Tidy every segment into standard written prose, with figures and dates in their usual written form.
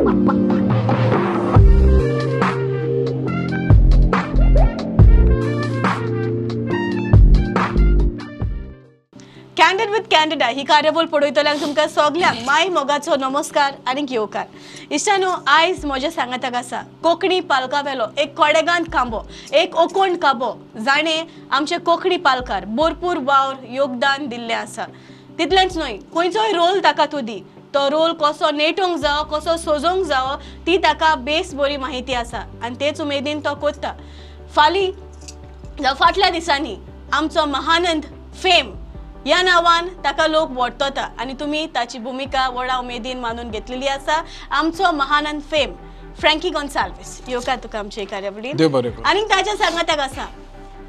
Candid with candida ही कार्यावळ पळयतल्यांक तुमकां सगल्यांक माय मोगाचो नमस्कार आनी येवकार. इश्टानो, आयज म्हज्या सांगाताक आसा कोंकणी पालकावेलो एक कोडेगांत खांबो, एक ओकोंड खांबो जाणें आमचे कोंकणी पालकार भरपूर वावर योगदान दिल्लें आसा. तितलेंच न्हय, खंयचोय रोल ताका तूं दी, तो रोल कसो नेटोवंक जावो, कसो सजोवंक जावो, ती ताका बेस बरी माहिती आसा आनी तेच उमेदीन तो कोत्ता. फाटल्या दिसांनी आमचो महानंद फेम ह्या नावान ताका लोक वळखता आनी तुमी ताची भुमिका व्हडा उमेदीन मानून घेतलेली आसा. आमचो महानंद फेम फ्रँकी गोन्साल्वीस येवकार तुका आमचे कार्यावळीन. आनी ताच्या सांगाताक आसा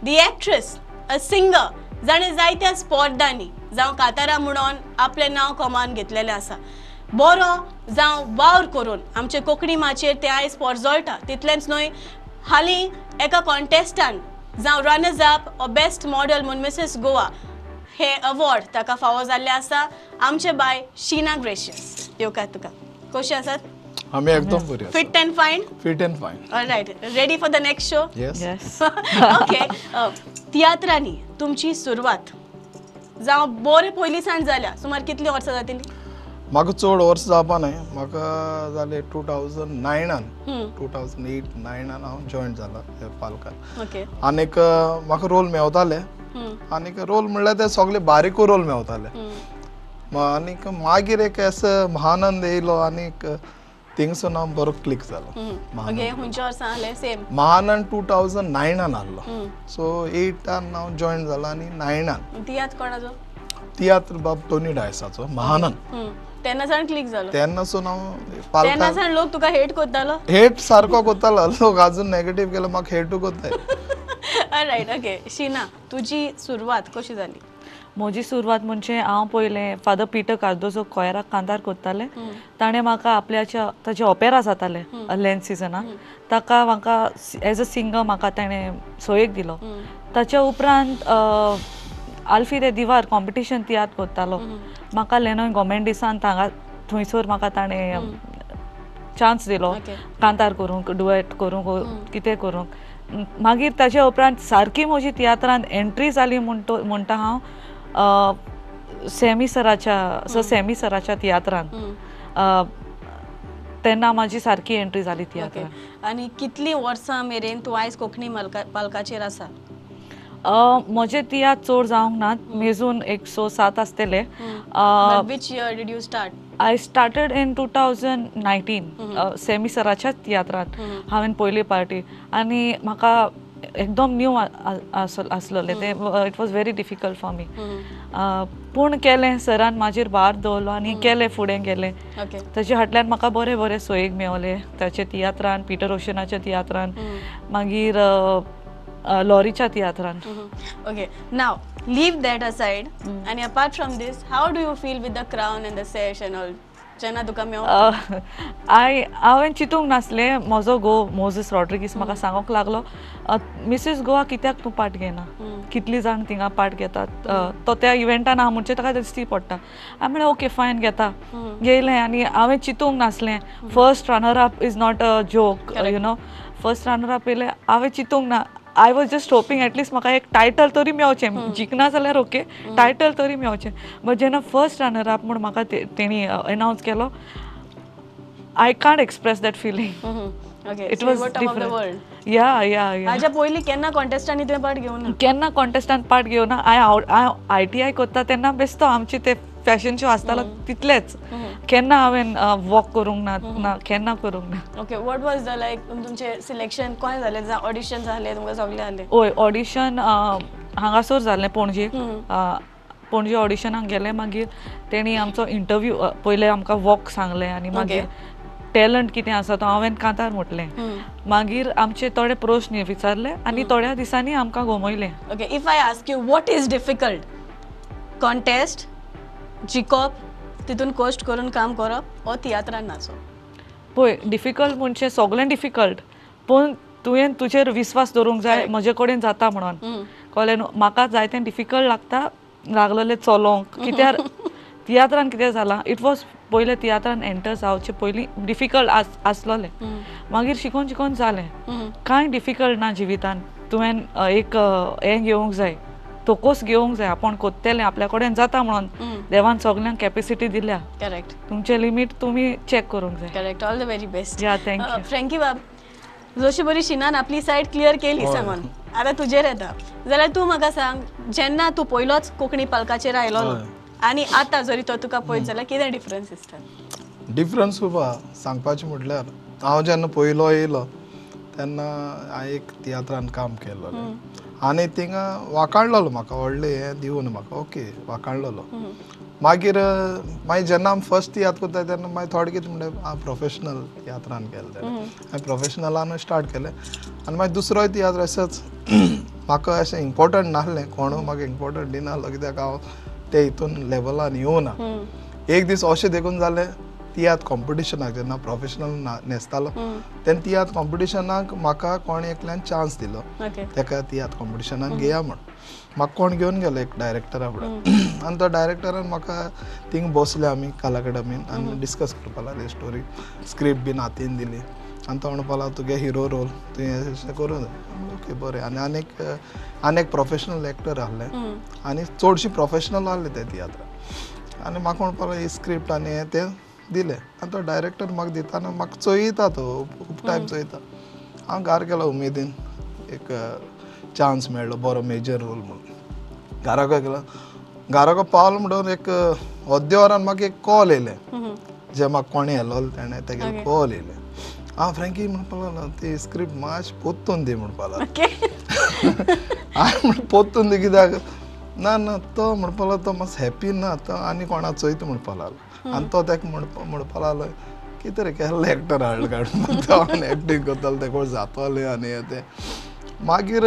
दी एक्ट्रेस, अ सिंगर जाणें जायत्या स्पर्धांनी जावं कांतारा म्हणून आपलें नांव कमान घेतलेलें आसा. बरो जावं वावर करून आमचे कोंकणी माचयेर तें आयज परजळटा. तितलेंच न्हय, हालीं एका कॉन्टेस्टान जावं runners up or best model म्हूण मिसेस गोवा हे अवॉर्ड ताका फावो जाल्ले आसा. आमचे बाय शीना ग्रेशियस येवकार तुका. कशी आसात? आमी एकदम बरी. Fit and fine? Fit and fine. Alright, ready for the next show? Yes. Okay. तियात्रांनी तुमची सुरवात जावं बरे पयलींसान जाल्या सुमार कितलीं वर्सां जातलीं? म्हाका चड वर्स जावपा न्हय, म्हाका जाले 2009 2008-9 हांव जॉयन जाला पालकान. ओके. आनीक म्हाका रोल मेवताले आनीक रोल म्हणल्यार ते सगळे बारीकू रोल मेवताले. आनीक मागीर एक असो महानंद येयलो आनीक थिंगसून हांव बरो क्लिक जालो. महानंद 2009 आहलो, सो 8 हांव जॉयन जालो आनी 9 तियात्र कोणाचो? तियात्र बाब टोनी डायसाचो महानंद. तेन्नासान क्लिक जालो. तेन्नासून हांव तेन्नासान लोक तुका हेट कोत्तालो? हेट सारको कोत्तालो लोक, अजून नेगेटिव्ह केलो म्हाका हेटू कोत्ताय. ऑलरायट. ओके. शीना, तुजी सुरवात कशी जाली? म्हजी सुरवात म्हणजे हांव पयलें फादर पिटर कार्दोजो कोयराक कांतार कोत्तालें. ताणें म्हाका आपल्याच्या ताचे ऑपेरा जाताले लेंथ सिजनाक, ताका म्हाका एज अ सिंगर म्हाका ताणें सोयेक दिलो. ताच्या उपरांत आल्फी दे दिवार कॉम्पिटिशन तियात्र कोत्तालो. म्हाका लेनोय गव्हर्मेंट दिसान थंयसर म्हाका ताणें चान्स दिलो कांतार करूंक, डुएट करूंक, कितें करूंक. मागीर ताच्या उपरांत सारकी म्हजी तियात्रांत एंट्री जाली म्हणटा हांव सेमी सराच्या तियात्रांत. तेन्ना म्हाजी सारकी एंट्री जाली तियात्रांत. आनी कितलीं वर्सां मेरेन तूं आयज कोंकणी पालकाचेर आसा? म्हजे तियात्र चड जावंक नात, मेजून एक 6-7 आसतले. Which year did you start? I started in 2019 semi सराच्या तियात्रांत हांवें पयली पार्टी. आनी म्हाका एकदम न्यू आसलोलें ते. It was very difficult for me. पूण केलें, सरान म्हाजेर भार दवरलो आनी केलें, फुडें गेलें. ताचे फाटल्यान म्हाका बरे बरे सोयेक मेवले ताचे तियात्रांत, पिटर ओशनाच्या तियात्रांत, मागीर लॉरीच्या तियात्रांत. Okay. Now leave that aside and apart from this, how do you feel with the crown and the sash and all? जेन्ना तुका मेव हांवें चिंतूंक नासलें. म्हजो घोव मोझीस रॉड्रिगीस म्हाका सांगूंक लागलो, मिसीस गोवा कित्याक तूं पार्ट घेना, कितलीं जाण थिंगा पार्ट घेतात. तो त्या इव्हेंटान आहा म्हणचे ताका दिसती पडटा. हांवें म्हणलें ओके फायन घेता. घेयलें आनी हांवें चिंतूंक नासलें. First runner up is not a joke, you know. First runner up येयलें, हांवें चिंतूंक ना. I was just hoping at least म्हाका एक टायटल तरी मेवचें, जिखना जाल्यार ओके, टायटल तरी मेवचें. बट जेन्ना फर्स्ट रनर अप म्हूण म्हाका तेणी अनावन्स केलो, I can't express that feeling. It was different. या हाच्या पयलीं केन्ना कॉन्टेस्टांनी तुवें पार्ट घेवना? केन्ना कॉन्टेस्टांत पार्ट घेवना. हांव ITI कोत्ता तेन्ना बेश्तो आमचे ते फॅशन शो आसतालो तितलेच. केन्ना हांवें वॉक करूंक ना, केन्ना करूंक ना. ओके. वॉट वॉज द लायक तुमचें सिलेक्शन कोण जालें, जावं ऑडिशन जालें तुमकां सगळें जालें? हय, ऑडिशन हांगासर जाल्लें पणजे ऑडिशनाक गेलें. मागीर तेणी आमचो इंटरव्यू पयलें आमकां वॉक सांगलें आनी मागीर टॅलंट कितें आसा तो हांवें कांतार म्हटलें. मागीर आमचे थोडे प्रश्न विचारले आनी थोड्या दिसांनी आमकां घुमयलें. Okay. If I ask you what is difficult, contest जिखप, तितून कश्ट करून काम करप, ओ तियात्रान नाचप? पळय, डिफिकल्ट म्हणजे सगळें डिफिकल्ट, पूण तुवें तुजेर विस्वास दवरूंक जाय म्हजे कडेन जाता म्हणून. कळ्ळें न्हू? म्हाका जायतें डिफिकल्ट लागलेलें चलोवंक, कित्याक तियात्रान कितें जालां इट वॉज पयले तियात्रान एंटर जावचे पयलीं डिफिकल्ट आसलोलें मागीर शिकोन शिकोन जालें कांय डिफिकल्ट ना जिवितान तुवें एक हें घेवंक जाय तोकोस घेवंक जाय आपण कोत्तेलें आपल्या कडेन जाता म्हणून देवान सगल्यांक कॅपेसिटी दिल्या करेक्ट तुमचे लिमीट तुम्ही चॅक करूंक जाय correct all the very best या थँक्यू फ्रँकी बाब जशी बरी शिनान आपली सायड क्लियर केली सांगून आतां तुजेर येता जाल्यार तूं म्हाका सांग जेन्ना तूं पयलोच कोंकणी पालकाचेर आयलो आनी आतां जरी तो तुका पळयत जाल्यार कितें डिफरन्स दिसता डिफरन्स खूब आहा सांगपाचें म्हटल्यार हांव जेन्ना पयलो येयलो तेन्ना हांवें एक तियात्रान काम केल्लो आनी थिंगा वाकाणलोलो म्हाका व्हडलें हें दिवन म्हाका ओके वाकाणलोलो मागीर जेन्ना हांव फर्स्ट तियात्र करता तेन्ना मागीर थोडें कितें म्हणलें हांव प्रोफेशनल तियात्रान केलें हांवें प्रोफेशनलान स्टार्ट केलें आनी मागीर दुसरोय तियात्र अशेंच म्हाका अशें इम्पोर्टंट नासलें कोणूय म्हाका इम्पोर्टंट दिनासलो कित्याक हांव ते हितून लेवलान येवना एक दीस अशें देखून जालें तियात्र कॉम्पिटिशनाक जेन्ना प्रोफेशनल न्हेसतालो तेन्ना तियात्र कॉम्पिटिशनाक म्हाका कोणे एकल्यान चान्स दिलो तेका तियात्र कॉम्पिटिशनाक घेया म्हण म्हाका कोण घेवन गेलो एक डायरेक्टरा फुडें आनी तो डायरेक्टरान म्हाका थिंग बसले आमी कला अकादमीन आनी डिस्कस करपा लागले स्टोरी स्क्रिप्ट बीन हातीन दिली आनी तो म्हणपा लागलो तुगे हिरो रोल तुवें अशें करूं जाय ओके बरें आनी आनी एक प्रोफेशनल एक्टर आहले आनी चडशीं प्रोफेशनल आहले ते तियात्रान आनी म्हाका म्हणपा लागलो ही स्क्रिप्ट आनी हें तें दिलें आनी तो डायरेक्टर म्हाका दिताना म्हाका चोयता तो खूब टायम चोयता हांव घार गेलो उमेदीन एक चान्स मेळ्ळो बरो मेजर रोल म्हणून घाराको गेलो घाराको पावलो म्हणून एक अर्द्या वरान म्हाका एक कॉल येयलें जे म्हाका कोणें येलो तेणें तेगे कॉल येयलें हांव फ्रँकी म्हणपा लागलो ती स्क्रिप्ट मातशी पोत्तून दी म्हणपा लागलो हांवें म्हण पोत्तून दी कित्याक ना तो म्हणपा लागलो तो मातसो हॅप्पी ना तो आनी कोणाक चोयता म्हणपा लागलो आनी तो तेका म्हणपा लागलो कितें रे केल्लो एक्टर हाडलो काडून तो एक्टींग करतालो ते कोण जातोलें आनी हें तें मागीर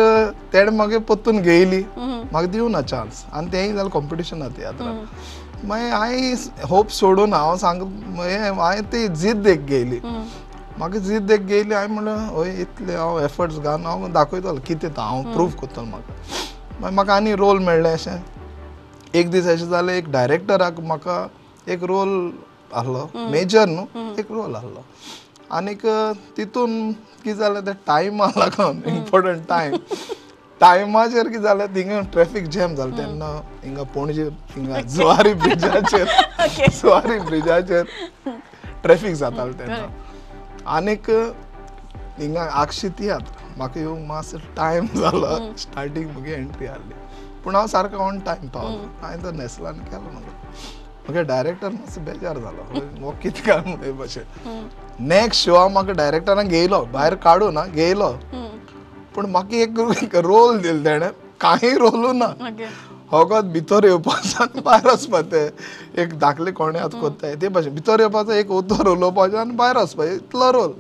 तेणें म्हाका पोत्तून घेयली म्हाका दिवं ना चान्स आनी तेंय जालें कॉम्पिटिशना तियात्रान मागीर हांवें होप सोडून हांव हांवें ती जिद्द एक घेयली म्हाका जिद्द एक घेयली हांवें म्हणलें हय इतले हांव एफर्ट्स घालून हांव दाखयतलो कितें तो हांव प्रूव करतलो म्हाका मागीर म्हाका आनी रोल मेळ्ळें अशें एक दीस अशें जालें एक डायरेक्टराक म्हाका एक रोल आहलो मेजर न्हू एक रोल आहलो आनीक तितून कितें जालें तें टायमा लागून इम्पोर्टंट टायमाचेर कितें जालें थिंगा ट्रॅफीक जॅम जालें तेन्ना हिंगा पणजे हिंगा जुवारी ब्रिजाचेर ट्रॅफीक जातालें तेन्ना आनीक हिंगा आगशी तियात्र म्हाका येवंक मातसो टायम जालो स्टार्टींग म्हजी एंट्री आहली पूण हांव सारको ऑन टायम पावलो हांवें तो न्हेसलो आनी केलो म्हाका डायरेक्टर मातसो बेजार जालो हो कितें काय म्हणून भशेन नेक्स्ट शो म्हाका डायरेक्टरान घेयलो भायर काडून ना घेयलो पूण म्हाका एक रोल दिलो तेणें कांय रोलू ना होगोत भितर येवपाचो आनी भायर वचपाचें एक धाकले कोणे आतां कोत्ताय ते भशेन भितर येवपाचो एक उतर उलोवपाचो आनी भायर वचपाचें इतलो रोल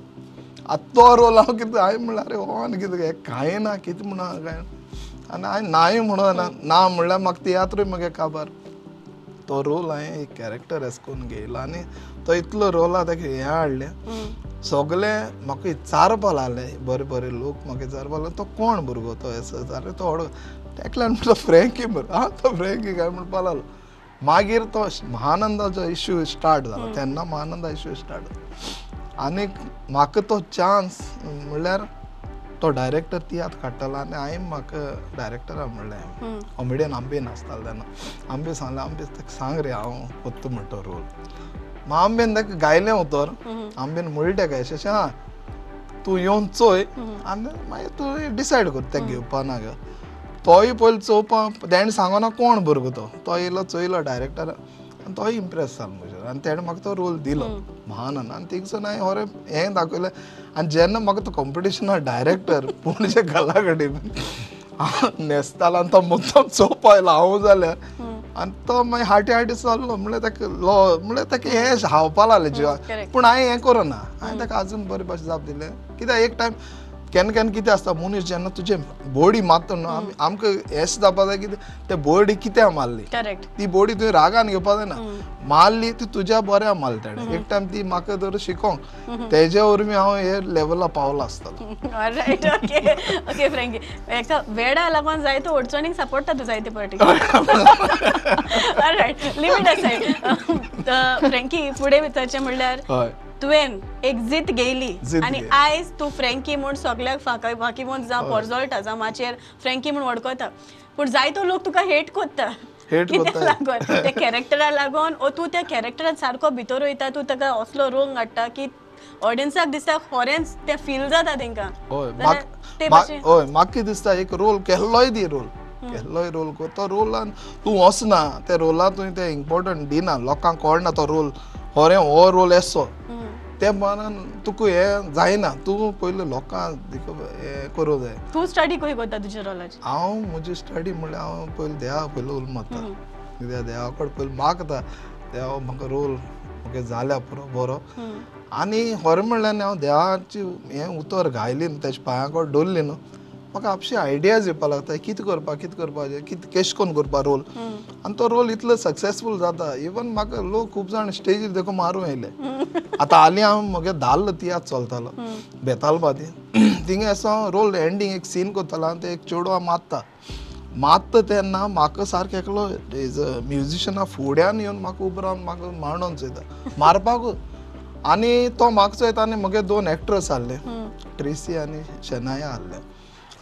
आतां तो रोल हांव कितें हांवें म्हणलें आरे हो आनी कितें हें कांय ना कितें म्हणून काय आनी हांवें नाय म्हणून ना म्हणल्यार म्हाका तियात्रूय म्हाका काबार तो रोल हांवें एक कॅरेक्टर एस करून घेयलो आनी तो इतलो रोल आहा तेका हें हाडलें सगळे म्हाका विचारपा लागले बरे बरे लोक म्हाका विचारपा लागले तो कोण भुरगो तो एसो जाल्यार तो व्हडलो तेकल्यान म्हणलो फ्रँकी तो फ्रँकी काय म्हणपा लागलो मागीर तो महानंदाचो इश्यू स्टार्ट जालो तेन्ना महानंदा इश्यू स्टार्ट जालो आनीक म्हाका तो चान्स म्हणल्यार तो डायरेक्टर तियात्र काडटालो आनी हांवें म्हाका डायरेक्टराक म्हणलें कॉमेडियन आंबेन आसतालो तेन्ना आंबे सांगलें आंबे ताका सांग रे हांव कोत्ता म्हणटा तो रोल आंबेन ताका गायलें उतर आंबेन म्हणलें ताका अशें हां तूं येवन चोय आनी मागीर तूं डिसायड कर तेका घेवपा ना ग तोय पयलीं चोवपा तेणें सांगना कोण भुरगो तो येयलो चोयलो डायरेक्टर आनी तोय इम्प्रेस जालो म्हजेर आनी तेणें म्हाका तो रोल दिलो महानन आनी थिंगसून हांवें होरें हें दाखयलें आनी जेन्ना म्हाका तो कॉम्पिटिशनाक डायरेक्टर पणजे कला अकादमी हांव न्हेसतालो आनी तो मुद्दम चोवपा आयलो हांव जाल्यार आनी तो मागीर हाटी चल्लो म्हणल्यार ताका म्हणल्यार ताका हें हावपा लागलें जिवाक पूण हांवें हें करूं ना हांवें ताका आजून बरे भाशेन जाप दिलें कित्याक एक टायम केन्ना केन्ना कितें आसता मनीस जेन्ना तुजे बॉडी मारता न्हू आमकां हेच जावपा जाय की ते बॉडी कित्याक मारली करेक्ट ती बॉडी तुवें रागान घेवपा जायना मारली ती तुज्या बऱ्या मारली ताणें एक टायम ती म्हाका तर शिकोंक तेज्या वरवीं हांव हे लेवला पावलो आसतलो ऑलराइट ओके ओके फ्रँकी एका वेडा लागून जायतो अडचणीक सपोर्ट तूं जायते पार्टी ऑलराइट लिमिट आसाय फ्रँकी फुडें विचारचें म्हणल्यार हय तुवें एक जीत घेयली जीत आनी घेयली. आयज तूं फ्रँकी म्हूण सगळ्याक फाकी म्हूण जावं पोरजोळटा जावं माचयेर फ्रँकी म्हूण वळखता पूण जायतो लोक तुका हेट कोत्ता हेट कित्याक कोत्ताय. लागून त्या कॅरेक्टरा लागून ओ तूं त्या कॅरेक्टरान सारको भितर वयता तूं ताका असलो रोंग हाडटा की ऑडियन्साक दिसता खरेंच तें फील जाता तेंकां हय जाल्यार ते भाशेन हय म्हाका कितें दिसता एक रोल केल्लोय दी रोल केल्लोय रोल कर तो रोलान तूं वचना त्या रोलान तुवें तें इम्पॉर्टंट दिना लोकांक कळना तो रोल खरें हो रोल एसो ते मनान तुका हें जायना तूं पयलीं लोकांक हें करूं जाय तूं स्टडी खंय करता तुज्या रोलाची हांव म्हजी स्टडी म्हणल्यार हांव पयलीं देवा पयलीं उल मारता कित्याक देवा कडेन पयलीं मागता देवा म्हाका रोल म्हाका जाल्या पुरो बरो आनी खरें म्हणल्यार न्ही हांव देवाची हें उतर घायली न्ही तेज्या पांया कडेन दवरली न्हू म्हाका आपशी आयडियाज येवपा लागता कितें करपाचें केश कोन्न करपा रोल आनी तो रोल इतलो सक्सेसफूल जाता इवन म्हाका लोक खूब जाण स्टेजीर देखून मारूं येयले आतां हालीं हांव म्हगे धाल्लो तियात्र चलतालो बेतालबा थिंगा असो रोल एंडींग एक सीन करतालो आनी ते एक चेडवा मात्ता तेन्ना म्हाका सारको एकलो इज अ म्युजिशना फुड्यान येवन म्हाका उबो रावन म्हाका मांडोन चोयता मारपाकूच आनी तो म्हाका चोयता आनी म्हगे 2 एक्टर्स आहले ट्रेसी आनी शनाया आहले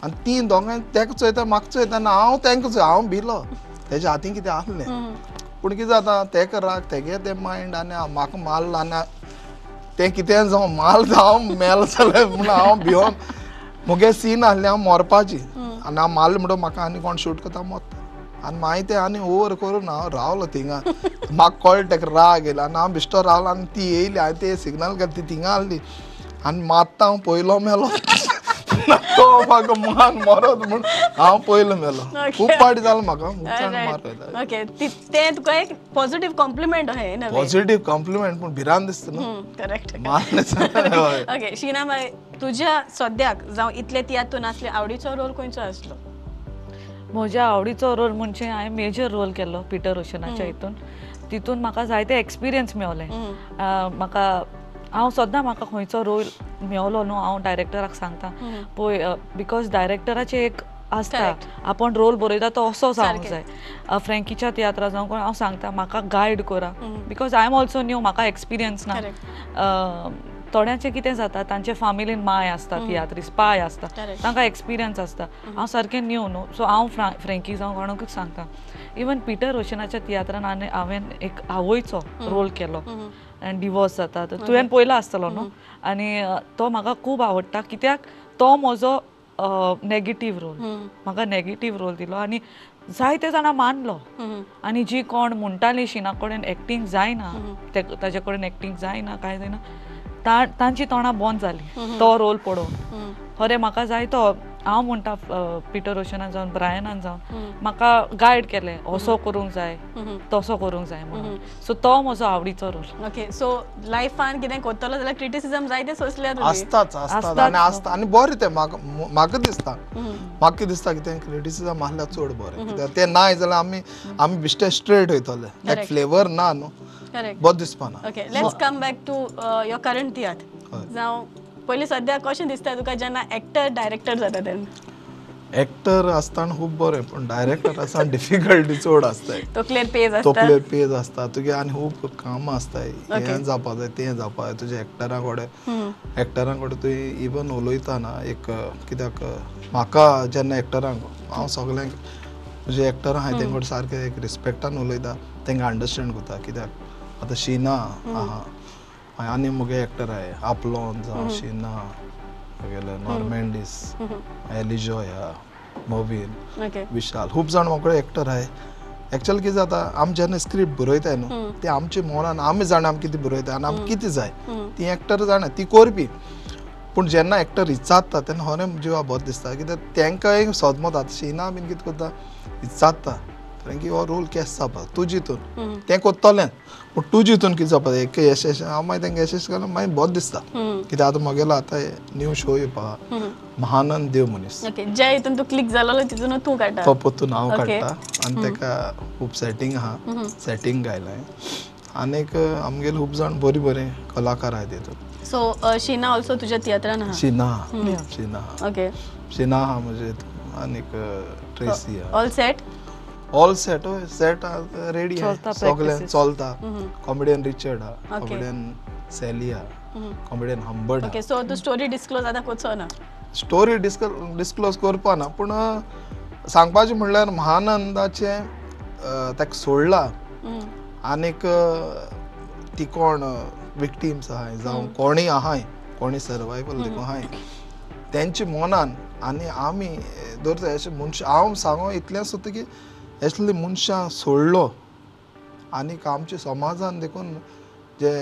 आनी ती दोगांय तेका चोयता म्हाका चोयता आनी हांव तेंका हांव भिलो तेज्या हातीन कितें आहलें पूण कितें जाता तेका राग तेगे तें मायंड आनी म्हाका मारला आनी तें कितें जावं माल हांव मेल जालें म्हूण हांव भिवोन मुगे सीन आहली हांव मरपाची आनी हांव मारलें म्हणटो म्हाका आनी कोण शूट करता मरता आनी मागीर तें आनी ओवर करून हांव रावलो थिंगा म्हाका कळ्ळें तेका राग येयलो आनी हांव बिश्टो रावलो आनी ती येयली हांवें ते सिग्नल घाली ती थिंगा आहली आनी मात्ता हांव पयलो मेलो तो म्हाका मान मरत म्हूण हांव पयलो मेलो खूब पाटी जालो म्हाका मार ओके ते तुका एक पॉझिटिव्ह कॉम्प्लिमेंट अहें न्हू पॉझिटिव्ह कॉम्प्लिमेंट पूण भिरांत दिसता न्हू करेक्ट मारले ओके शीना बाय तुज्या सद्याक जावं इतले तियातून असले आवडीचो रोल खंयचो आसलो म्हज्या आवडीचो रोल म्हणजे हांवें मेजर रोल केल्लो पिटर ओशनाच्या हितून तितून म्हाका जायते एक्सपिरियन्स मेवले म्हाका हांव सद्दां म्हाका खंयचो रोल मेवलो न्हू हांव डायरेक्टराक सांगता पळय बिकॉज डायरेक्टराचें एक आसता आपण रोल बरयता तो असो जावंक जाय फ्रँकीच्या तियात्रा जावं कोण हांव सांगता म्हाका गायड करा because I am also new म्हाका एक्सपिरियन्स ना थोड्यांचें कितें जाता तांचे फॅमिलीन माय आसता तियात्री स्पाय आसता तांकां एक्सपिरियन्स आसता हांव सारकें न्यू न्हू सो हांव फ्रँकी जावं कोणाकूच सांगता इवन पिटर ओशनाच्या तियात्रान हांवें एक आवयचो रोल केलो आनी डिवोर्स जाता तुवें पयलो आसतलो न्हू आनी तो म्हाका खूब आवडटा कित्याक तो म्हजो नेगेटीव रोल म्हाका नेगेटीव रोल दिलो आनी जायते जाणां मानलो आनी जी कोण म्हणटालीं शिना कडेन एक्टींग जायना ताजे कडेन एक्टींग जायना कांय जायना तांची तोंडां बंद जालीं तो रोल पळोवन खरें म्हाका जाय तो हांव म्हणटा पिटर ओशनान जावन ब्रायनान जावन म्हाका गायड केलें असो करूंक जाय तसो करूंक जाय म्हणून सो तो म्हजो आवडीचो रोल ओके सो लायफान कितें करतलो जाल्यार क्रिटिसिजम जायते सोंसल्या आसताच आनी आसता आनी बरें तें म्हाका दिसता कितें क्रिटिसिजम आहल्यार चड बरें कित्याक तें नाय जाल्यार आमी बिश्टे स्ट्रेट वयतले एक फ्लेवर ना न्हू बरें दिसपाना okay let's come back to your current tiatr जावं पयलीं सद्या कशें दिसता तुका जेन्ना एक्टर डायरेक्टर जाता तेन्ना एक्टर आसतना खूब बरें पूण डायरेक्टर आसतना डिफिकल्टी चड आसताय तकलेर पेज आसता तकलेर पेज आसता तुगे आनी खूब कामां आसताय हें जावपा जाय तें जावपा जाय तुज्या एक्टरां कडेन तुवें इवन उलयता ना एक कित्याक म्हाका जेन्ना एक्टरांक हांव सगळ्यांक तुजे एक्टर आहाय तेंचे कडेन सारकें एक रिस्पेक्टान उलयता तेंकां अंडरस्टँड करता कित्याक आतां शीना आहा आनी मुगे एक्टर आहाय आपलोन जावं शीना म्हगेले नॉर्मेंडीस एलिजॉय मोवीन विशाल खूब जाण म्हाका एक्टर आहाय एक्चुअली कितें जाता आमी जेन्ना स्क्रिप्ट बरयताय न्हू ते आमचे मनान आमी जाणा आमी कितें बरयता आनी आमकां कितें जाय ती एक्टर जाणा ती करपी पूण जेन्ना एक्टर इचात्ता तेन्ना खरें जिवा बरें दिसता कित्याक तेंकां एक सदमत आतां शीना बीन कितें करता इचात्ता फ्रँकी हो रोल केस जावपा तूं जितून तें कोत्तोलें पूण तूं जितून कितें जावपा एक यशेश हांव मागीर तेंका यशेश केलो मागीर बोर दिसता कित्याक आतां म्हगेलो आतां न्यू शो येवपा महानंद देव मनीस ओके जे हितून तू क्लिक जालो तितून तू काडटा तो पोतून हांव काडटा आनी तेका खूब सेटींग आहा सेटींग गायलां आनीक आमगेले खूब जाण बरी बरे कलाकार आहात तितून सो शीना ऑल्सो तुज्या तियात्रान आहा शीना ओके शीना आहा म्हणजे आनीक ट्रेसी आहा all set all set set ready सगळें चलता कॉमेडियन रिचर्ड आहा कॉमेडियन सॅली आहा कॉमेडियन हंबर्ड ओके सो तू स्टोरी डिस्क्लोज आतां कोचो ना स्टोरी डिस्क्लोज करपा ना पूण सांगपाचें म्हणल्यार महानंदाचे ताका सोडला आनीक ती कोण विक्टिम्स आहाय जावं कोणीय आहाय कोणी सर्वायवल देखून आहाय तेंच्या मनान आनी आमी धरता अशें मनशां हांव सांगो इतलें सुद्दां की असले मनशां सोडलो आनीक आमच्या समाजान देखून जे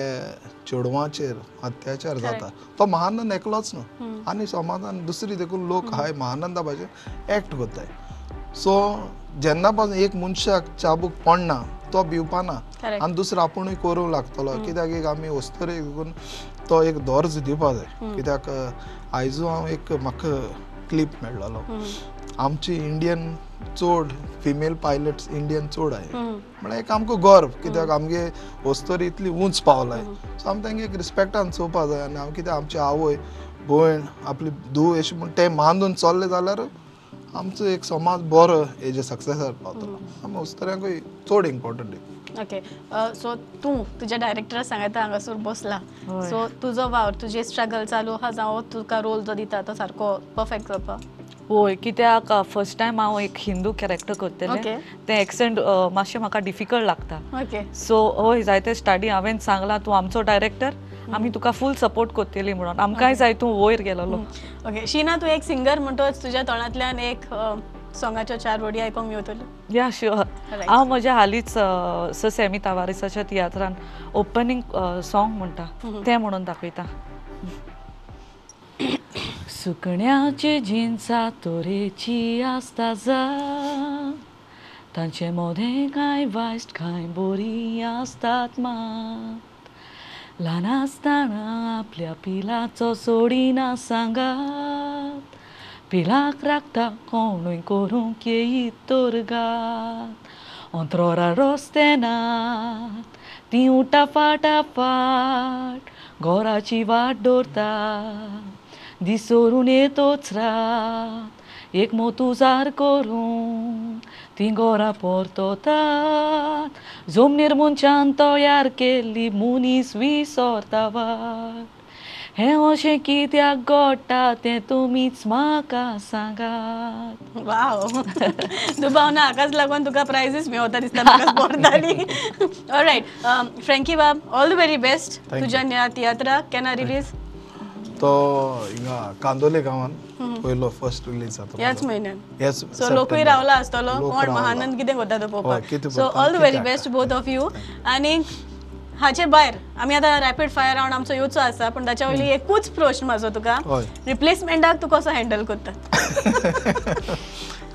चेडवांचेर अत्याचार जाता तो महानंद एकलोच न्हू आनी समाजान दुसरी देखून लोक आहाय महानंदा भाशेन एक्ट कोत्ताय सो जेन्ना पासून एक मनशाक चाबूक पडना तो भिवपाना आनी दुसरो आपुणूय करूंक लागतलो कित्याक एक आमी वस्तुरे देखून तो एक दोर्ज दिवपा जाय कित्याक आयजू हांव एक म्हाका क्लिप मेळ्ळलो आमची इंडियन चड फिमेल पायलट्स इंडियन चड आहाय म्हळ्यार एक आमकां गर्व कित्याक आमगे वस्तुरी इतली उंच पावलाय सो आमी तांकां एक रिस्पेक्टान चोवपा जाय आनी हांव कित्याक आमची आवय भयण आपली धूव अशें म्हण तें मानून चल्ले जाल्यार आमचो एक समाज बरो हेजे सक्सेसार पावतलो आमी वस्तुऱ्यांकूय चड इम्पॉर्टंट ओके सो तू तुज्या डायरेक्टरा सांगता हांगासर बसला सो तुजो वावर तुजे स्ट्रगल चालू आहा जावं तुका रोल जो दिता तो सारको परफेक्ट करपा होय कित्याक फर्स्ट टायम हांव एक हिंदू कॅरेक्टर करतलें तें एक्सेंट मातशें म्हाका डिफिकल्ट लागता ओके सो हय जायते स्टार्टींग हांवें सांगलां तूं आमचो डायरेक्टर आमी तुका फूल सपोर्ट करतली म्हणून आमकांय जाय तूं वयर गेलोलो ओके शीना तू एक सिंगर म्हणटोच तुज्या तोंडांतल्यान एक सॉंगाच्यो 4 वडी आयकोंक मेवतल्यो या शुअर हांव म्हज्या हालींच सेमी तावारिसाच्या तियात्रान ओपनिंग सॉंग म्हणटा तें म्हणून दाखयता सुकण्याची जिन्सा तोरेची आसता जा तांचे मोदें कांय वायट कांय बरी आसतात मात ल्हान आसतना आपल्या पिलाचो सोडिना सांगात पिलाक राखता कोणूय करूंक येयीत तोरगात अंत्रोरा रस्ते नात ती उठा फाटाफाट घोराची वाट दवरतात दिसोरून येतोच रात एक मोतुजार करून ती घोरां परतोतात जमनीर मनशान तयार केल्ली मनीस विसरता वाट हें अशें कित्याक घडटा तें तुमीच म्हाका सांगात वाव दुबावना हाकाच लागून तुका प्राइजीस मेवता दिसता म्हाका स्पॉर्टानी ऑलराइट फ्रँकी बाब ऑल द व्हेरी बेस्ट तुज्या तियात्रा केन्ना रिलीज तो हिंगा कांदोले गांवान पयलो फर्स्ट रिलीज जाता ह्याच म्हयन्यान येस सो लोकूय रावला आसतलो कोण महानंद कितें करता तो पळोवपाक so all the very best both of you आनी हाचे भायर आमी आतां रॅपीड फायर रावंड आमचो येवचो आसा पूण ताच्या वयली एकूच प्रश्न म्हाजो तुका रिप्लेसमेंटाक तूं कसो हँडल करता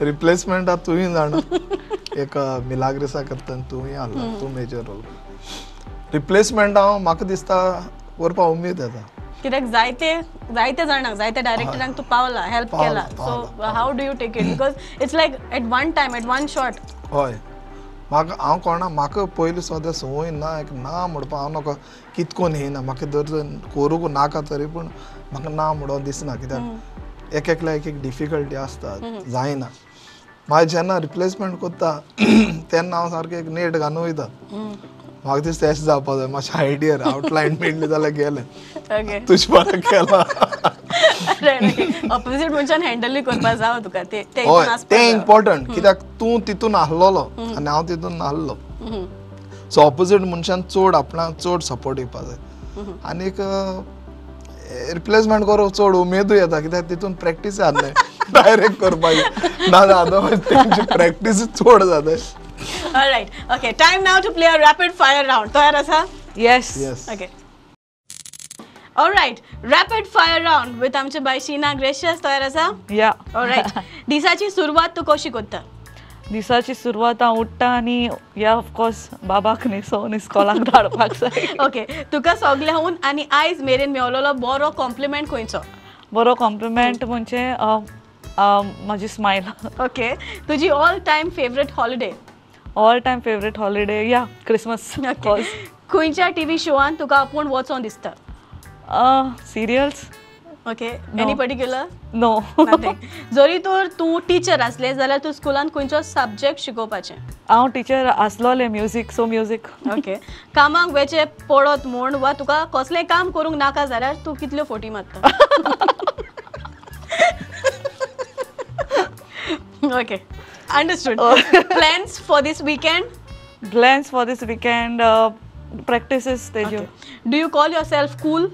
रिप्लेसमेंटाक तुवें जाणा एक मिलाग्रिसा करता तुवें आसला तूं मेजर रोल रिप्लेसमेंट हांव म्हाका दिसता करपा उमेद येता कित्याक जायते जाणांक जायते डायरेक्टरांक तूं पावला हेल्प केला so how do you take it because it's like at one time at one shot हय म्हाका हांव कोणा म्हाका पयलीं सद्या संवय ना एक ना म्हणपा हांव नका कितकोन येयना म्हाका जर करूंक नाका तरी पूण म्हाका ना म्हणून दिसना कित्याक एकल्या एक डिफिकल्टी आसता जायना मागीर जेन्ना रिप्लेसमेंट करता तेन्ना हांव सारकें एक नेट घालून वयता म्हाका दिसता अशें जावपा जाय मातशें आयडियर आउटलायन मेळ्ळी जाल्यार गेलें तुजे बरें केला ऑपोजीट मनशान हँडलूय करपा जावं तुका तें इम्पॉर्टंट कित्याक तूं तितून आसलोलो आनी हांव तितून नासलो सो ऑपोजीट मनशान चड आपणाक चड सपोर्ट येवपा जाय आनीक रिप्लेसमेंट करूंक चड उमेदूय येता कित्याक तितून प्रॅक्टीस जालें डायरेक्ट करपाक नाजाल्यार अदरवायज तेंची प्रॅक्टीस चड जाता alright okay time now to play a rapid fire round तयार आसा yes okay alright rapid fire round with आमचे बाय शीना ग्रेशियस तयार आसा या ऑलराइट दिसाची सुरवात तू कशी करता दिसाची सुरवात हांव उठ्ठा आनी या ऑफकोर्स बाबाक न्हेसोवन इस्कॉलाक धाडपाक जाय. ओके, तुका सगल्याहून आनी आयज मेरेन मेळलोलो बरो कॉम्प्लिमेंट खंयचो? बरो कॉम्प्लिमेंट म्हणजे म्हाजी स्मायल. ओके, तुजी all time favourite holiday? All time favourite holiday या क्रिसमस. खंयच्या टीव्ही शोवान तुका आपूण वचोन दिसता? Serials. Okay, any particular? No. जरी तर तूं टीचर आसले जाल्यार तूं स्कुलान खंयचो सब्जेक्ट शिकोवपाचें? हांव टीचर आसलोलें म्युजीक, सो म्युजीक. ओके, कामाक वेचे पडत म्हूण वा तुका कसलेंय काम करूंक नाका जाल्यार तूं कितल्यो फोटी मारता? Okay, understood. Plans for this weekend? Plans for this weekend, practices तेज्यो. Do you call yourself cool?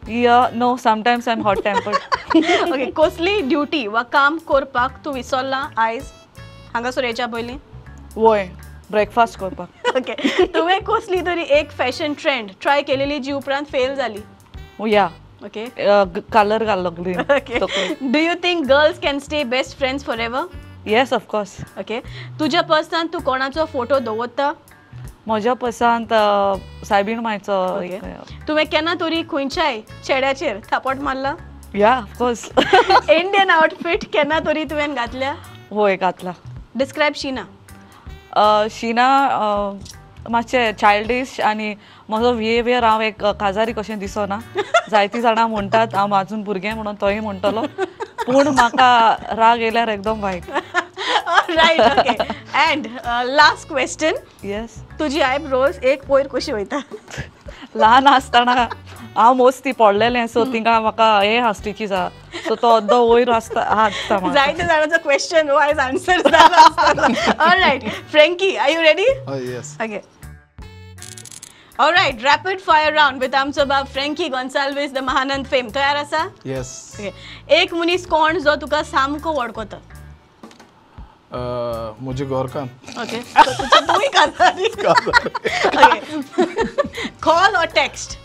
Yeah, no, sometimes I'm hot tempered. Okay, कसली ड्युटी वा काम करपाक तूं विसरला आयज हांगासर येच्या पयलीं? वय ब्रेकफास्ट करपाक. ओके, तुवें कसली तरी एक फॅशन ट्रेंड ट्राय केलेली जी उपरांत फेल जाली? या ओके. कलर घाल्लो green. Okay, do you think girls can stay best friends for ever? Yes of course. Okay, तुज्या पर्सांत तूं कोणाचो फोटो दवरता? म्हज्या पर्सांत सायबीण मायचो. तुवें केन्ना तरी खंयच्याय चेड्याचेर थापट मारला? या ऑफकोर्स. इंडियन आउटफिट केन्ना तरी तुवें घातल्या? होय घातला. डिस्क्रायब शीना. शीना मातशें चायल्डिश आनी म्हजो बिहेवियर हांव एक काजारी कशें दिसना. जायतीं जाणां म्हणटात हांव आजून भुरगें म्हणून तोय म्हणटलो, पूण म्हाका राग येयल्यार एकदम वायट. Right. Okay, and last question. Yes. तुजी आयब्रोज एक पयर कशी वयता? ल्हान आसतना हांव मोस्ती पडलेलें, सो तिंगा म्हाका हे हास्टीचीच आहा, सो तो अर्दो वयर आसता. जायते जाणांचो क्वेश्चन वायज आन्सर जाला. Alright, Frankie, are you ready? Yes. Okay. Alright, rapid fire round with आमचो बाब Frankie Gonsalves the Mahanand fame. तयार आसा? येस. ओके, एक मनीस कोण जो तुका सामको वळखता? मुझे गोरकान. ओके, तूंय काजारी. Call or text?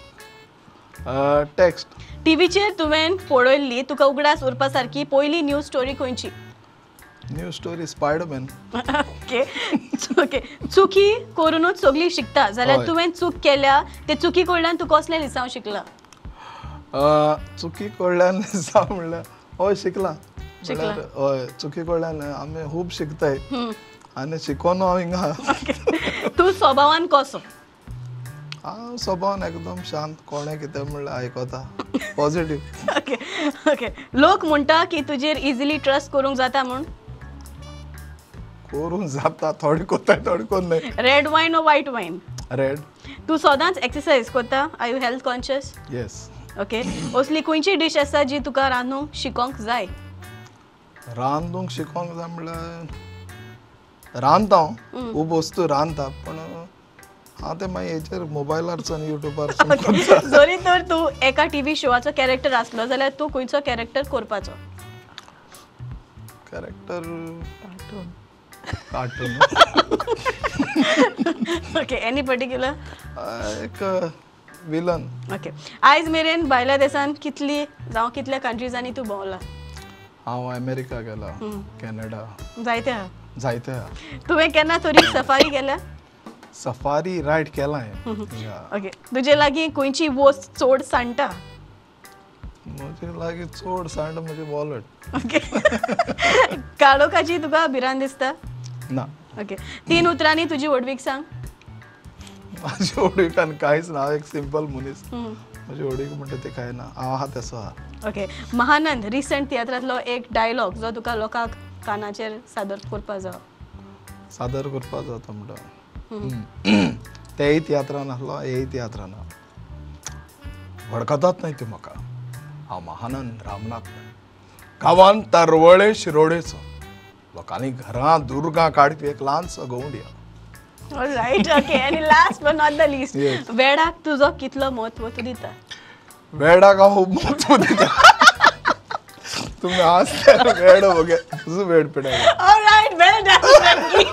टेक्स्ट. टीव्हीचेर तुवें पळयल्ली तुका उगडास उरपा सारकी पयली न्यूज स्टोरी खंयची? News story Spiderman. Okay. Okay, चुकी करूनच सगळी शिकता जाल्यार तुवें चूक केल्या ते चुकी कडल्यान तूं कसलें लिसांव शिकला? चुकी कडल्यान म्हणल्यार हय शिकला. हय, चुकी कडल्यान आमी खूब शिकताय आनी शिकोन हांव हिंगा. तूं स्वभावान कसो? हांव स्वभावान एकदम शांत, कोणें कितें म्हणल्यार आयकता, पॉझिटिव्ह. ओके. ओके, लोक म्हणटा की तुजेर इजिली ट्रस्ट करूंक जाता म्हूण? करूंक जाता, थोडे कोताय थोडे कोन न्हय. रेड वायन ओ व्हायट वायन? रेड. तूं सदांच एक्सरसाइज करता? Are you health conscious? Yes. Okay, असली खंयची डिश आसा जी तुका रांदूंक शिकोंक जाय? रांदूंक शिकोंक जाय म्हणल्यार रांदता हांव, खूब वस्तू रांदता, पूण हांव ते मागीर हेचेर मोबायलारसून युट्यूबार. जरी तर तूं एका टीव्ही शोवाचो कॅरेक्टर आसलो जाल्यार तूं खंयचो कॅरेक्टर करपाचो? Character cartoon. Okay, any particular? एक विलन. ओके, आयज मेरेन भायल्या देशांत कितल्या कंट्रीजांनी तूं भोंवला? हांव अमेरिका गेला, कॅनडा, जायते आहा. जायते आहा. तुवें केन्ना तरी सफारी केल्या? सफारी रायड केलाय. ओके, तुजे लागीं खंयची वस्त चड सांडटा? म्हजे लागीं चड सांड म्हजे वॉलेट. ओके, काडोखाची तुका भिरांत दिसता? ना. ओके, 3 उतरांनी तुजी वडवीक सांग. म्हाजे वडवीकान कांयच ना, हांव एक सिंपल मनीस. म्हजे वडवीक म्हणटा ते कांय ना, हांव आहा तसो आहा. ओके, महानंद, रिसंट तियात्रांतलो एक डायलॉग जो तुका लोकांक कानाचेर सादर करपा जाय. सादर करपा जाता म्हणटा तेय तियात्रान आसलो, हेय तियात्रान. वळखतात न्हय ते म्हाका. हांव महानंद रामनाथ. गांवांत तरवळे शिरोडेचो, लोकांनी घरां दुर्गां काडपी एक ल्हानसो गवंडिया. ऑलराइट. ओके, आनी last but not the least, वेडाक तुजो कितलो महत्व तूं दिता? वेडाक हांव खूब महत्व दिता. तुम्ही हासल्यार वेड बघे तुझं वेड पिडाय. Alright, well done, Franky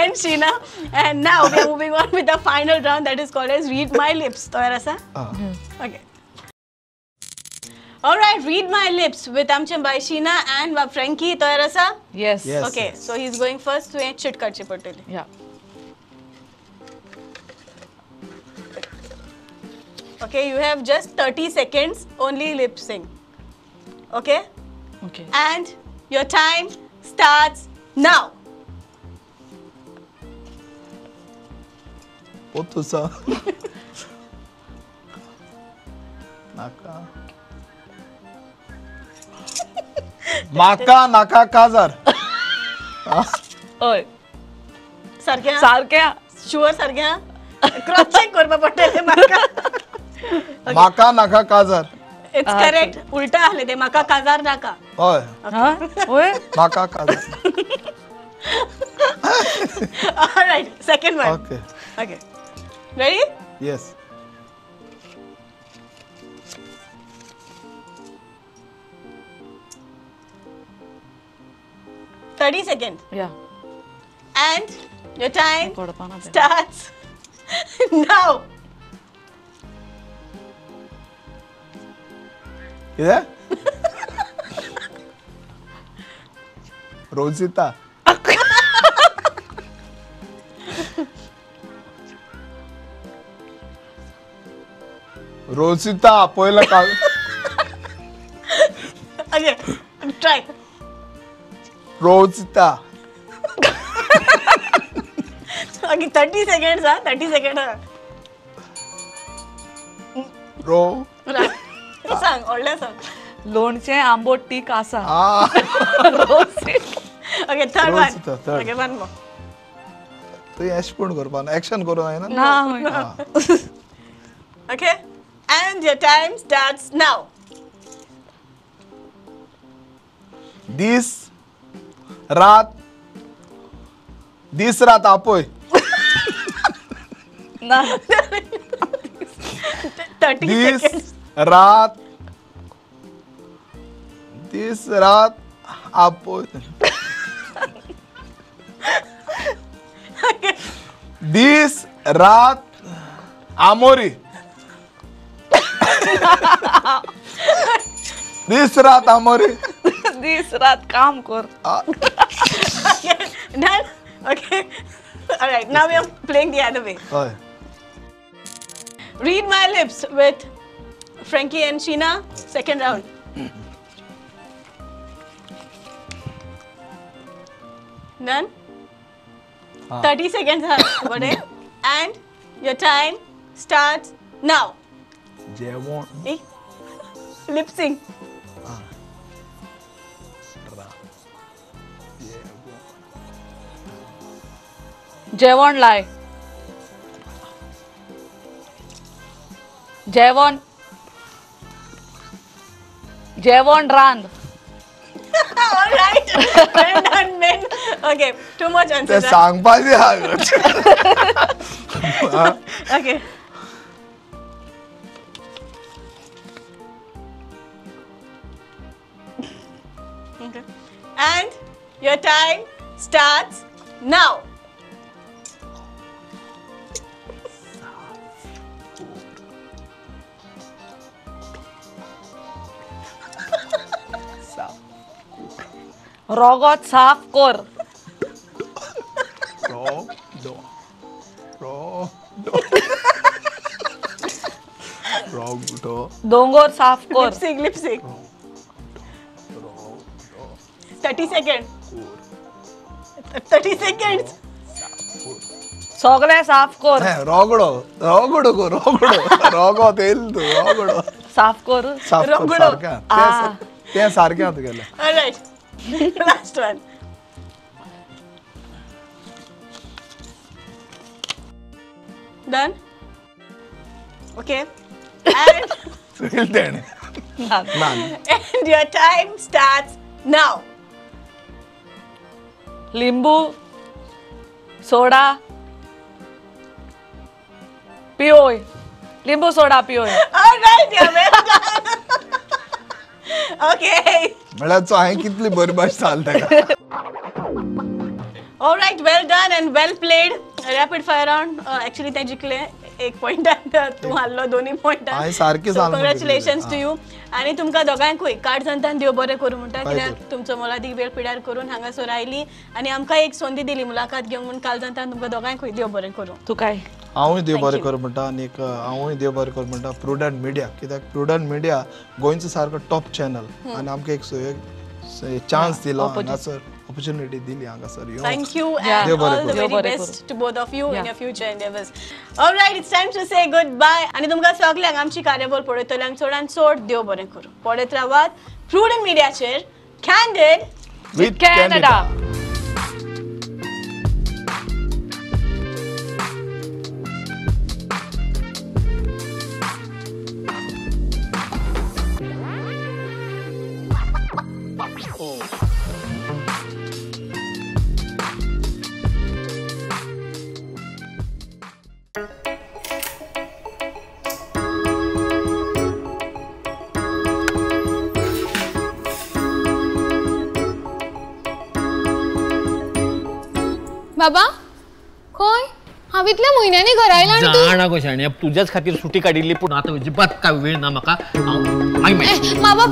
and Sheena. And now we are moving on with the final round that is called as Read My Lips. तयार आसा? Ah. Okay. All right, read my lips with आमचे बाय Sheena and Franky तयार आसा? Yes. Yes. Okay, so he's going first. तुवें cheat काडची पडटली. Yeah. Okay, you have just 30 seconds, only lip sync. Okay? Okay. And your time starts now. पोतुसा नाका माका नाका काजार ओय. सारकें? सारक्या. Sure सारकें? Cross check करपा पडटलें म्हाका. माका नाका काजार It's correct. उलटा आहलें तें म्हाका काजार नाका. हय हा? ओय. माका काजार All right, second one. Okay Okay. Ready? Yes 30 seconds. Yeah. And your time Kodapana de. starts now. ಇದೆ रोजिता रोजिता पहिला का Okay, try. Rosita Okay, 30 seconds, 30 seconds. रो सांग, व्हडलें सांग. लोणचें आंबट तीख आसा. आ रोसी. Okay, third one. Rosita, third. Okay, one more. तू एश पूर्ण करपा ना एक्शन करू आहे ना ना. Okay, and your time starts now. दिस रात आपोय ना. 30 दिस seconds. रात आपोय दिस रात आमोरी दिस रात आमोरी दिस रात काम कर. Okay, done? Okay. All right, now we are playing the other way. हय Read my lips with Franky and Sheena. Second round. Done? 30 seconds, got it? And your time starts now. जेवण Eh? Lip sync. जेवण लाय. जेवण रांद. All right. Well done, men. Okay, too much ते answers. सांगपाची हा Okay. Okay. And your time starts now. रगत साफ कर. दोंगर साफ कर. Lip sync, lip sync. 30 seconds. 30 seconds. सगळे साफ कर. रोगडो तेल तू रोगडो साफ कर. साफ कर रोगडो. सारक्या आ. ते सारक्या तुगेले All right. Last one. Done? Okay. And, Sunil तेणे ना and your time starts now. लिंबू सोडा पियोय. लिंबू सोडा पियोय. All right, yeah, well done. Okay. म्हळ्यार तो हांवें कितली बरी भाश चाल तेका All right, well done and well played. Rapid fire round. Actually, they जिंकले 1 पॉइंटान तूं हारलो 2 पॉइंटान हांवें सारकी सांगलें कॉंग्रॅच्युलेशन्स टू यू आनी तुमकां दोगांयकूय कार्ड जनतान देव बरें करूं म्हणटा कित्याक तुमचो मोलादीक वेळ पिड्यार करून हांगासर आयली आनी आमकां एक संदी दिली मुलाखत घेवंक म्हूण काल जनतान तुमकां दोगांयकूय देव बरें करूं. तू काय हांवूय देव बरें कर म्हणटा आनी हांवूय देव बरें कर म्हणटा प्रुडंट मिडिया कित्याक प्रुडंट मिडिया गोंयचो सारको टॉप चॅनल आनी आमकां एक चान्स दिलो हांगासर opportunity दिली हांगासर येवन. Thank you and all the very best to both of you in your future endeavors. All right, it's time to say goodbye. आणि तुमकां सगळ्यांक आमची कार्यावळ पळयतल्यांक चडांत चड देव बरें करूं. पळयत रावात प्रुडंट मिडियाचेर Candid with Canada. बाबा खंय हांव इतल्या म्हयन्यांनी घरा आयला आनी तूं जाणा गो शाण्या तुझ्याच खातीर सुटी काडिल्ली पूण आतां अजिबात काय वेळ ना म्हाका बाबा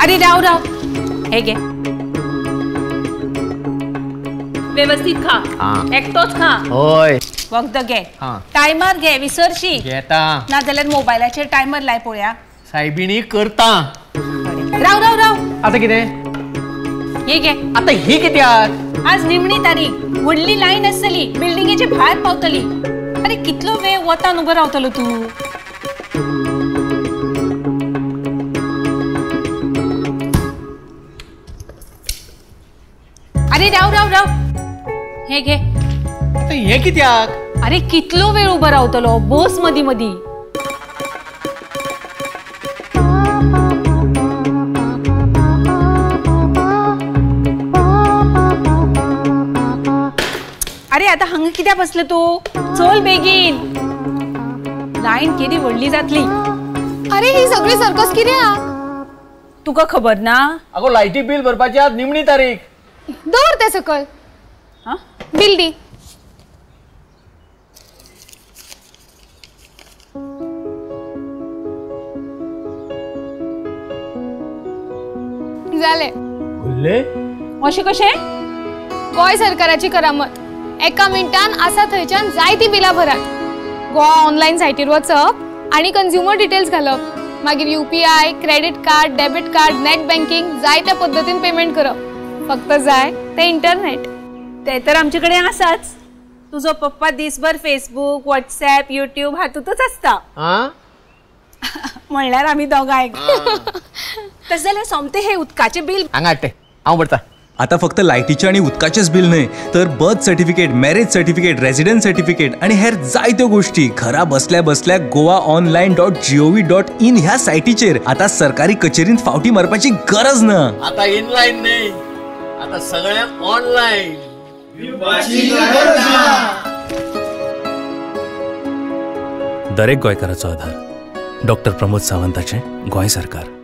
अरे राव हे घे व्यवस्थित खा एकटोच खा होय वखद घे टायमर घे विसरशी घेता ना जाल्यार मोबायलाचेर टायमर लाय पळोवया सायबिणी करता राव आता कितें हे घे आता ही कित्याक आज निमणी तारीख व्हडली लायन आसतली बिल्डिंगेचे भायर पावतली अरे कितलो वेळ वतान उबो रावतलो तूं अरे राव हे घे आता हे कित्याक अरे कितलो वेळ उबो रावतलो बस मदी मदी अरे आता हांगा कित्याक बसले तू चल बेगीन लायन केदी व्हडली जातली अरे ही सगळी सर्कस कित्याक तुका खबर ना अगो लायटी बिल भरपाची आज निमणी तारीख दवर ते सकल बिल दी जाले अशें कशें गोंय सरकाराची करामत एका मिनिटान आसा थंयच्यान जायती बिलां भरात गोवा ऑनलायन सायटीर वचप आनी कंज्युमर डिटेल्स घालप मागीर UPI credit card debit card net banking जाय त्या पद्दतीन पेमेंट करप फक्त जाय ते इंटरनेट ते तर आमचे कडेन आसाच तुजो पप्पा दिसभर फेसबुक व्हॉट्सॲप युट्यूब हातूंतच आसता म्हणल्यार आमी दोगांय तशें जाल्यार सोमते हे उदकाचे बिल हांगा हाडटे हांव भरता आता फक्त लायटीचे आणि उदकाचेच बिल न्हय तर birth certificate marriage certificate residence certificate आणि हेर जायत्यो गोष्टी घरा बसल्या बसल्या goaonline.gov.in ह्या सायटीचेर आता सरकारी कचेरींत फावटी मारपाची गरज ना. आता इनलाईन नाही आता सगळे ऑनलाईन दरेक गोंयकाराचो आधार डॉक्टर प्रमोद सावंताचें गोंय सरकार.